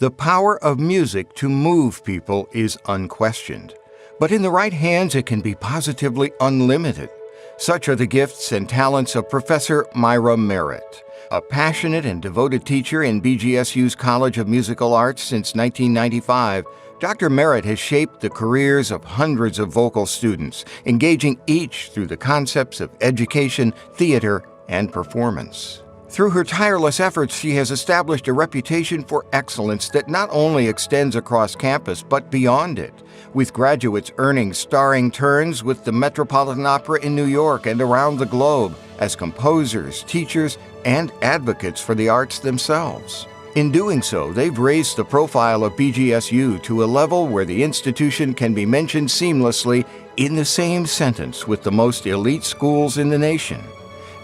The power of music to move people is unquestioned, but in the right hands it can be positively unlimited. Such are the gifts and talents of Professor Myra Merritt. A passionate and devoted teacher in BGSU's College of Musical Arts since 1995, Dr. Merritt has shaped the careers of hundreds of vocal students, engaging each through the concepts of education, theater, and performance. Through her tireless efforts, she has established a reputation for excellence that not only extends across campus but beyond it, with graduates earning starring turns with the Metropolitan Opera in New York and around the globe as composers, teachers, and advocates for the arts themselves. In doing so, they've raised the profile of BGSU to a level where the institution can be mentioned seamlessly in the same sentence with the most elite schools in the nation.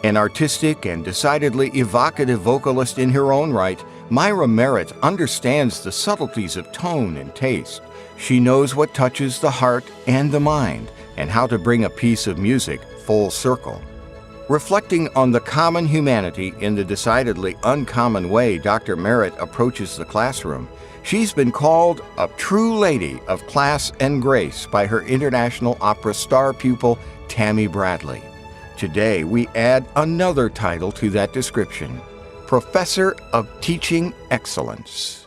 An artistic and decidedly evocative vocalist in her own right, Myra Merritt understands the subtleties of tone and taste. She knows what touches the heart and the mind, and how to bring a piece of music full circle. Reflecting on the common humanity in the decidedly uncommon way Dr. Merritt approaches the classroom, she's been called a true lady of class and grace by her International Opera star pupil, Tammy Bradley. Today, we add another title to that description, Professor of Teaching Excellence.